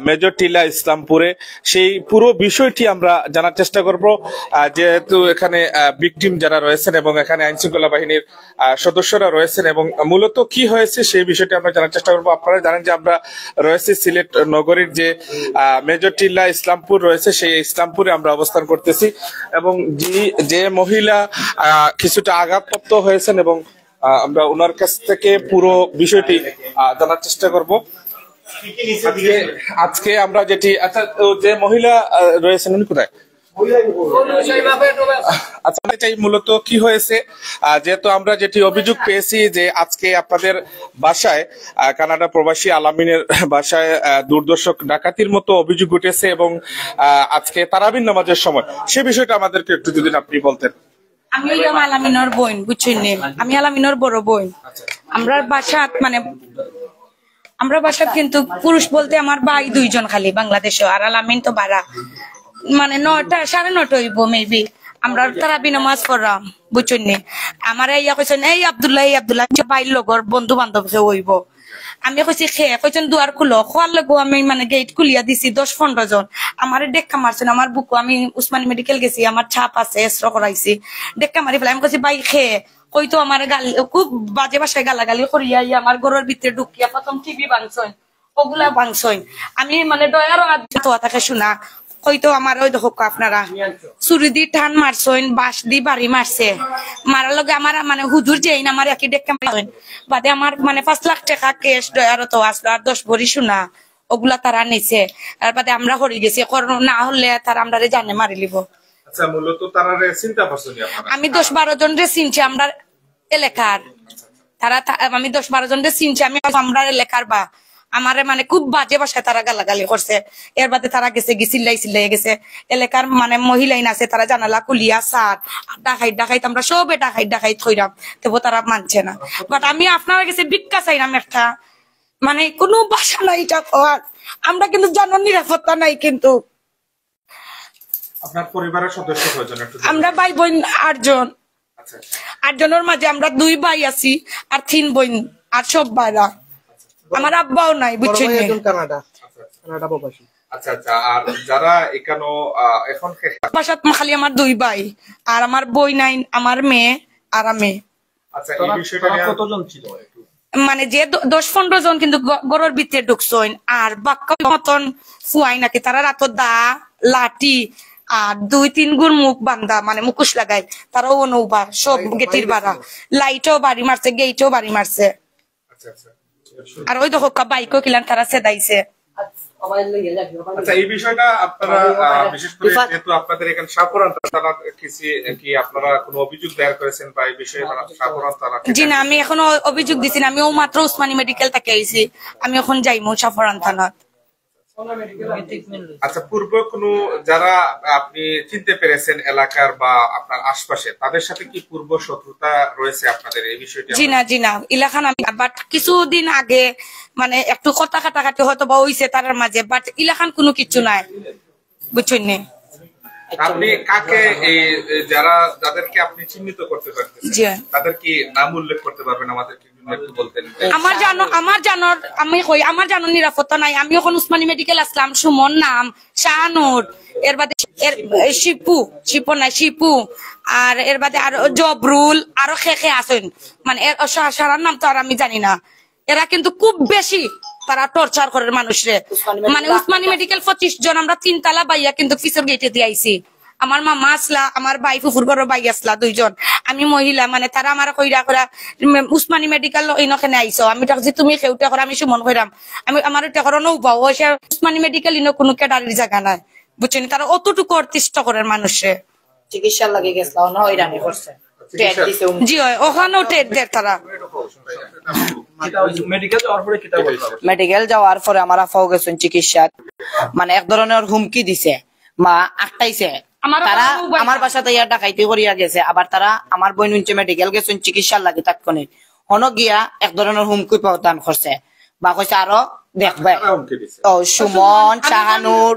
Major টিলা ইসলামপুরে, সেই পুরো বিষয়টি আমরা জানার চেষ্টা করব, যেহেতু এখানে ভিকটিম যারা রয়েছেন এবং এখানে আইন শৃঙ্খলা বাহিনীর সদস্যরা রয়েছেন এবং মূলত কি হয়েছে সেই বিষয়টি আমরা জানার চেষ্টা করবো। আপনারা জানেন যে আমরা রয়েছে সিলেট নগরীর যে মেজর টিলা ইসলামপুর রয়েছে, সেই ইসলামপুরে আমরা অবস্থান করতেছি এবং যে মহিলা কিছুটা আঘাতপ্রাপ্ত হয়েছেন এবং আমরা ওনার কাছ থেকে পুরো বিষয়টি জানার চেষ্টা করব। আজকে আমরা যেটি, আচ্ছা যে মহিলা রয়েছেন উনি কোথায়? আচ্ছা, এটাই মূলত কি হয়েছে, যেহেতু আমরা যেটি অভিযোগ পেয়েছি যে আজকে আপনাদের বাসায় কানাডা প্রবাসী আলামিনের বাসায় দুর্দর্শক ডাকাতির মতো অভিযোগ উঠেছে এবং আজকে তারাবির নামাজের সময়, সে বিষয়টা আমাদেরকে একটু যদি আপনি বলতেন। আমি আলামিনের বোন, বুঝছেন, আমি আলামিনের বড় বোন। আমরা বাসা কিন্তু পুরুষ বলতে আমার ভাই 2 জন খালি বাংলাদেশে, আর আলামিন তো বাড়া, মানে 9টা 9:30 হইব মেবি। আমরা তারাবি নামাজ পড়লাম, বুঝছেন। আমার ইয়া কইছেন এই আব্দুল্লাহ বাইর লগর বন্ধু বান্ধব হইব। আমি কইছি কইছেন দুয়ার খুলো, খোয়ার লাগবো। আমি মানে গেট খুলিয়া দিছি, 10-15 জন আমার ডেক্কা মারছেন। আমার বুকু, আমি উসমানী মেডিকেল গেছি, আমার ছাপ আছে, এক্সরে করাইছি, ডেক্কা মারি ফেলে। আমি কইছি ভাই কই তো আমার গালি, খুব বাজে ভাষায় গালাগালি করিয়া আমার ঘরের ভিতরে ঢুকিয়া প্রথম টিভি ভাঙছইন, ওগুলা ভাঙছইন। আমি মানে দয়ারও থাকে শোনা, হয়তো আমার ওই দেখো আপনারা চুরি দি টান মারছইন, বাঁশ দি বাড়ি মারছে। মারার লগে আমার মানে হুজুর যে আমার একই ডেক্কা মারছেন বাদে আমার মানে 5 লাখ টাকা কেস দয়ারও তো আসলো, আর 10 ভরি সোনা ওগুলা তারা নিছে। আর বাদে আমরা হরি গেছি, না হলে তারা আমরা জানে মারি লিব। আচ্ছা, মূলত তারা চিন্তা করছেন আপনারা? আমি 10-12 জন রে চিনছি আমরা এলাকার, তারা আমি 10-12 জন রে চিনছি আমি, আমরা এলাকার বা আমারে মানে খুব বাজে ভাষায় তারা গালাগালি করছে। এর বাদে তারা গেছে চিল্লাই গেছে এলাকার মানে মহিলাই আছে, তারা জানালা কুলিয়া সার ডাকাইত আমরা সবে ডাকাইত থইরাম, তবু তারা মানছে না। বাট আমি আপনারা গেছে ভিক্ষা চাইলাম একটা, মানে কোনো বাসা নাই এটা কর, আমরা কিন্তু জানার নিরাপত্তা নাই। কিন্তু আপনার পরিবারের সদস্য কয়জন? আমরা ভাই বোন 8 জন। 8 জনের মাঝে আমরা 2 ভাই আছি আর 3 বোন, আর সব ভাইরা। আমার আব্বাও নাই, বুঝছেন। আচ্ছা, আর যারা এখানে এখন বাসাত খালি আমার 2 ভাই, আর আমার বই নাই, আমার মেয়ে আর আমি। আচ্ছা, এই বিষয়টা নিয়ে কতজন ছিল? মানে যে 10-15 জন কিন্তু গরুর ভিতরে ঢুকছেন, আর বাক্য মতন ফুয়াই নাকি তারা রাত দা লাঠি আর 2-3 গুণ মুখ বান্ধা, মানে মুখোশ লাগাই, তারাও নৌবা সব গেটির বাড়া, লাইটও বাড়ি মারছে, গেটও বাড়ি মারছে। আর ওই দেখো বাইকও কিলান তারা সেদাইছে। আচ্ছা, এই বিষয়টা আপনারা বিশেষ করে যেহেতু আপনাদের এখানে সাপুরান থানা কি আপনারা কোনো অভিযোগ দায়ের করেছেন বা এই বিষয়ে সাপুরান থানা? জি না, আমি এখনো অভিযোগ দিছি না, আমি ও মাত্র উসমানী মেডিকেল থেকে আইছি, আমি এখন যাইমু সাপুরান থানা। আচ্ছা, পূর্ব কোনো যারা আপনি চিনতে পেরেছেন এলাকার বা আপনার আশপাশে, তাদের সাথে কি পূর্ব শত্রুতা রয়েছে আপনাদের এই বিষয়টি? জি না ইলাখান আমি, বাট কিছুদিন আগে মানে একটু কথা কাটাকাটি হয়তো বা হইছে তার মাঝে, বাট ইলাখান কোনো কিছু নাই, বুঝছেন। আপনি কাকে এই যাদেরকে আপনি চিহ্নিত করতে পারতেছেন, তাদের কি নাম উল্লেখ করতে পারবেন আমাদেরকে একটু বলতেন? আমার জানো নিরাপত্তা নাই। আমি এখন উসমানী মেডিকেল আসলাম, সুমন নাম, শাহানুর, এর বাদে শিপু নাই শিপু, আর এর বাদে আর জবরুল, আরো খেখে আছেন, মানে সারার নাম তো আর আমি জানি না। এরা কিন্তু খুব বেশি তারা টর্চার করে মানুষরে, মানে উসমানী মেডিকেল 25 জন, আমরা 3 তালা বাইয়া কিন্তু পিছর গেটে দিয়ে আইছি। আমার মামা আসলা, আমার ভাই ফুফুর ঘর ভাই আসলা 2 জন, আমি মহিলা, মানে তারা আমার কইরা করা উসমানী মেডিকেল ইনখানে আইসো। আমি দেখছি তুমি কেউটা করে, আমি সুমন কইরাম, আমি আমার এটা করে নৌবাও উসমানী মেডিকেল ইনো কোনো ক্যাডারির জায়গা নাই, বুঝছেন। তারা অতটুকু অর্তিষ্ঠ করে মানুষে, চিকিৎসা লাগে গেছিল না, হয়রানি করছে। জি হয়, ওখানেও টেট দেয় তারা। মেডিকেল যাওয়ার পরে আমার আফাও গেছেন চিকিৎসা, মানে এক ধরনের হুমকি দিছে, মা আটটাইছে, তারা আমার বাসাতে ইয়া ডাকাইতে করিয়া গেছে। আবার তারা আমার বোন মেডিকেল গেছেন চিকিৎসার লাগে, তাৎক্ষণিক হন গিয়া এক ধরনের হুমকি প্রদান করছে, বা কইছে আরো দেখবে। ও সুমন, শাহানুর,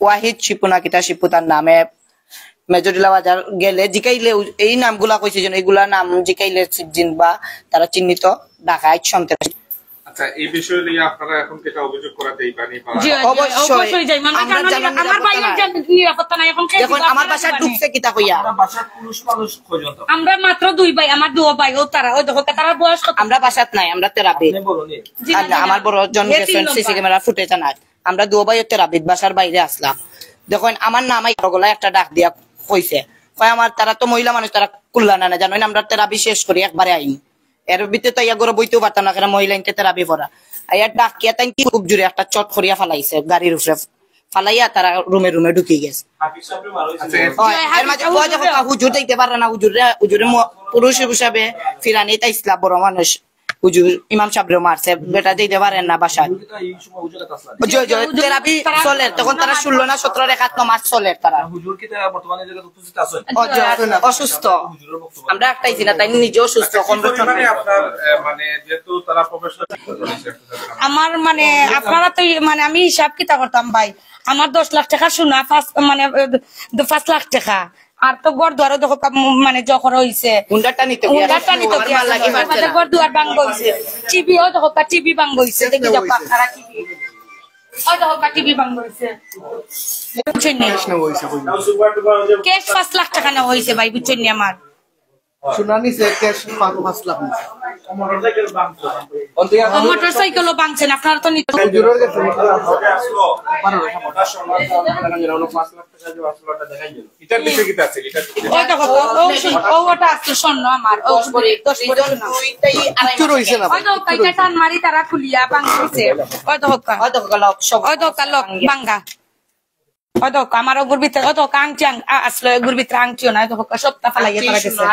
ওয়াহিদ শিপু নাকি তা শিপু তার নামে, মেজরিলা বাজার গেলে জিকাইলে এই নামগুলা কইছে, যেন এইগুলা নাম জিকাইলে বা তারা চিহ্নিত ডাকাইত সন্ত্রাসী। আচ্ছা, এই বিষয়ে নিয়ে আপনারা এখন কেটা অভিযোগ করাতেই পারি? অবশ্যই যাই, মানে আমার ভাইয়ের নিরাপত্তা নাই এখন। দেখুন আমার বাসা ঢুকছে কিতা কইয়া, বাসার পুরুষ মানুষ কয়জন? আমরা মাত্র 2 ভাই, আমার 2 ভাই, ও তারা ওই দেখো তারা বয়স কত? আমরা বাসাত নাই, আমরা তেরাবিদ। আমার বড় জন গেছেন সিসি ক্যামেরা ফুটেজ নাই, আমরা 2 ভাই তেরাবিদ বাসার বাইরে আসলাম। দেখুন আমার নাম গলায় একটা ডাক দিয়া কইছে, কয় আমার তারা তো মহিলা মানুষ, তারা কুল্লা না জানো আমরা তেরাবি শেষ করি একবারে আইন। এর ভিতরে তো ইয়া করে বইতেও পারতাম না, কেন মহিলা ইনকে তেরাবি পড়া। আইয়ার ডাক কিয়া তাই কি খুব জোরে একটা চট করিয়া ফালাইছে, গাড়ির উপরে ফালাইয়া তারা রুমে রুমে ঢুকি গেছে। হুজুর যাইতে পারে না, হুজুরে পুরুষ হিসাবে ফিরানি তাই ইসলাম বড় মানুষ, হুজুর ইমাম সাহেবরে মারছে, বেটা দিতে পারেন না বাসায়। তেরাবি চলে তখন, তারা 16 না 17 রেখাত নামাজ চলে। তারা অসুস্থ, আমরা একটাই না, তাই নিজে অসুস্থ। আমার মানে আপনারা তো মানে আমি হিসাব কিতা করতাম ভাই, আমার 10 লাখ টাকা শোনা, মানে 5 লাখ টাকা, আর তো গড় দুয়ারও দেখো মানে যখন হয়েছে হুন্ডারটা নিতে গড় দুয়ার ভাঙ্গ হয়েছে, টিভি ও দেখো টিভি ভাঙ্গ হয়েছে, দেখি যাও পাখারা টিভি ও দেখো টিভি ভাঙ্গ হয়েছে। ক্যাশ 5 লাখ টাকা নেওয়া হয়েছে ভাই, বুঝছেন নি? আমার মোটরসাইকেলও ভাঙছেন আপনারা তো নিতে। স্বর্ণ আমার টান মারি তারা খুলিয়া ভাঙছে, আমার ওগুর ভিতরে অত আংটি আসলো, এগুর ভিতরে আংটিও না, সপ্তাহ ফালাইয়া তারা গেছে।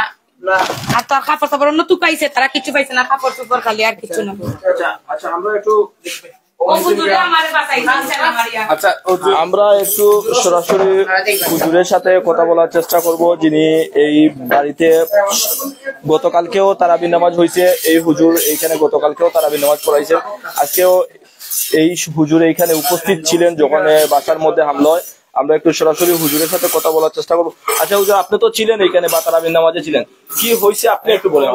আর তোর কাপড় টাপড় অন্য টুকাইছে, তারা কিছু পাইছে না, কাপড় টুপড় খালি, আর কিছু না। আচ্ছা আমরা একটু আচ্ছা আমরা একটু সরাসরি হুজুরের সাথে কথা বলার চেষ্টা করব, যিনি এই বাড়িতে গতকালকেও তারাবি নামাজ হয়েছে। এই হুজুর এইখানে গতকালকেও তারাবি নামাজ পড়াইছেন, আজকেও এই হুজুর এইখানে উপস্থিত ছিলেন যখন বাসার মধ্যে হামলা হয়। আমরা একটু সরাসরি হুজুরের সাথে কথা বলার চেষ্টা করবো। আচ্ছা হুজুর, আপনি তো ছিলেন এইখানে বা তারাবির নামাজে ছিলেন, কি হয়েছে আপনি একটু বলেন।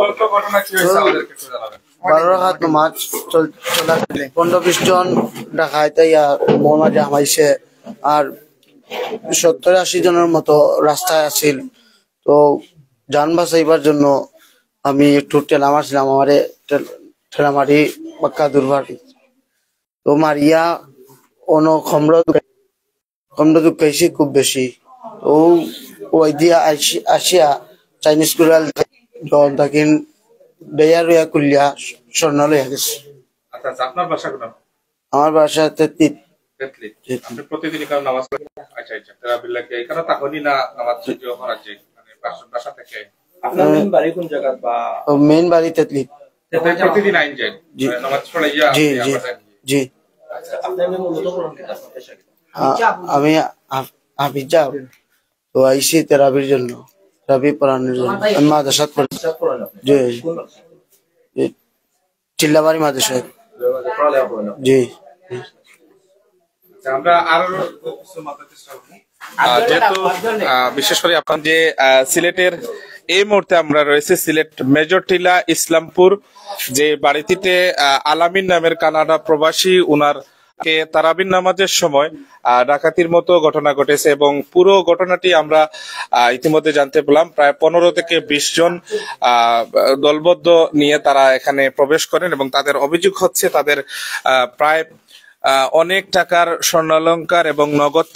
12 রাকাত নামাজ চলাকালে 15-20 জন ডাকাইতে মাঝে হামাইছে, আর 70-80 জনের মতো রাস্তায় আছিল। তো যান বাঁচাইবার জন্য আমি একটু ঠেলা মারছিলাম, আমারে ঠেলা মারি পাক্কা দুর্বার, তো মারিয়া অন খমরা দুঃখাইছি খুব বেশি। তো ওই দিয়া আসিয়া চাইনিজ কুড়াল তাকে বেয়া রইয়া কুলিয়া স্বর্ণ লইয়া গেছে। আপনার বাসা কোথায়? আমার বাসা তেতলি। আপনি প্রতিদিন কারণ নামাজ পড়েন? আচ্ছা আচ্ছা, তারাবিল্লাহকে এখানে তাহনি না নামাজ যদিও করা যায়, মানে বাসা থেকে। আপনার মেইন বাড়ি কোন জায়গা? বা মেইন বাড়ি তেতলি। প্রতিদিন আইন যায় নামাজ পড়াইয়া? জি জি জি। আচ্ছা আপনি মূলত কোন পেশা? আমি হাফিজা, তো আইসি তেরাবির জন্য, তেরাবি পড়ানোর জন্য। আমি মাদ্রাসাত পড়ি, জি চিল্লাবাড়ি মাদ্রাসায়, জি। আমরা আরো যেহেতু বিশেষ করে আপনার যে সিলেটের এই মুহূর্তে আমরা রয়েছে সিলেট মেজর টিলা ইসলামপুর যে বাড়িটিতে আলামিন নামের কানাডা প্রবাসী উনার তারাবির নামাজের সময় ডাকাতির মতো ঘটনা ঘটেছে, এবং পুরো ঘটনাটি আমরা ইতিমধ্যে জানতে পেলাম। প্রায় 15 থেকে 20 জন দলবদ্ধ নিয়ে তারা এখানে প্রবেশ করেন, এবং তাদের অভিযোগ হচ্ছে তাদের প্রায় অনেক টাকার স্বর্ণালংকার এবং নগদ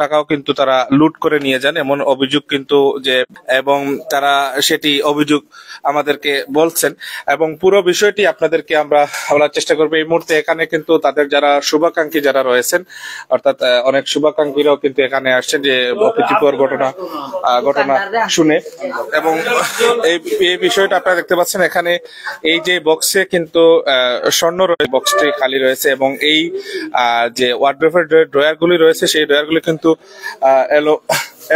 টাকাও কিন্তু তারা লুট করে নিয়ে যান, এমন অভিযোগ কিন্তু যে, এবং তারা সেটি অভিযোগ আমাদেরকে বলছেন, এবং পুরো বিষয়টি আপনাদেরকে আমরা বলার চেষ্টা করবো। এই মুহূর্তে এখানে কিন্তু তাদের যারা শুভাকাঙ্ক্ষী যারা রয়েছেন, অর্থাৎ অনেক শুভাকাঙ্ক্ষীরাও কিন্তু এখানে আসছেন যে অপ্রীতিকর ঘটনা শুনে, এবং এই বিষয়টা আপনারা দেখতে পাচ্ছেন এখানে এই যে বক্সে কিন্তু স্বর্ণ রয়েছে, বক্সটি খালি রয়েছে, এবং এই যে ওয়ার্ডরোবের ড্রয়ার গুলি রয়েছে সেই ড্রয়ার গুলি কিন্তু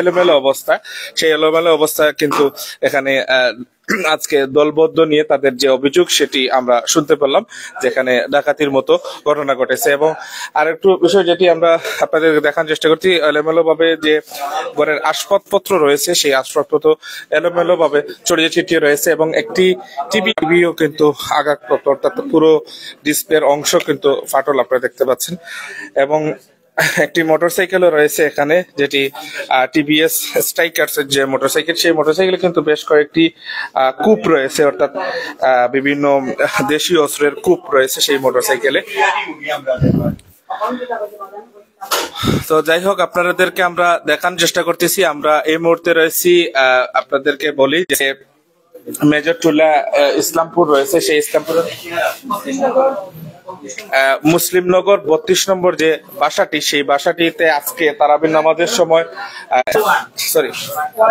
এলোমেলো অবস্থা, সেই এলোমেলো অবস্থা কিন্তু এখানে আজকে দলবদ্ধ নিয়ে তাদের যে অভিযোগ সেটি আমরা শুনতে পেলাম, যেখানে ডাকাতির মতো ঘটনা ঘটেছে। এবং আরেকটু বিষয় যেটি আমরা আপনাদের দেখার চেষ্টা করছি, এলোমেলো ভাবে যে ঘরের আসবাবপত্র রয়েছে সেই আসবাবপত্র এলোমেলো ভাবে ছড়িয়ে ছিটিয়ে রয়েছে এবং একটি টিভিও কিন্তু আঘাতপ্রাপ্ত, অর্থাৎ পুরো ডিসপ্লের অংশ কিন্তু ফাটল আপনারা দেখতে পাচ্ছেন। এবং একটি মোটরসাইকেলও রয়েছে এখানে, যেটি টিভিএস স্ট্রাইকার্স এর যে মোটরসাইকেল, সেই মোটরসাইকেলে কিন্তু বেশ কয়েকটি কূপ রয়েছে, অর্থাৎ বিভিন্ন দেশীয় অস্ত্রের কূপ রয়েছে সেই মোটরসাইকেলে। তো যাই হোক, আপনাদেরকে আমরা দেখানোর চেষ্টা করতেছি। আমরা এই মুহূর্তে রয়েছি, আপনাদেরকে বলি যে মেজরটুলা ইসলামপুর রয়েছে, সেই ইসলামপুর মুসলিমনগর 32 নম্বর যে বাসাটি, সেই বাসাটিতে আজকে তারাবির নামাজের সময়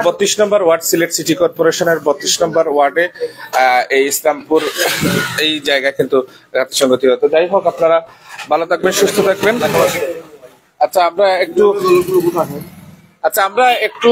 32 নম্বর ওয়ার্ড, সিলেট সিটি কর্পোরেশনের 32 নম্বর ওয়ার্ডে এই ইসলামপুর এই জায়গায় কিন্তু সংগতি হতো। যাই হোক, আপনারা ভালো থাকবেন, সুস্থ থাকবেন। আচ্ছা আমরা একটু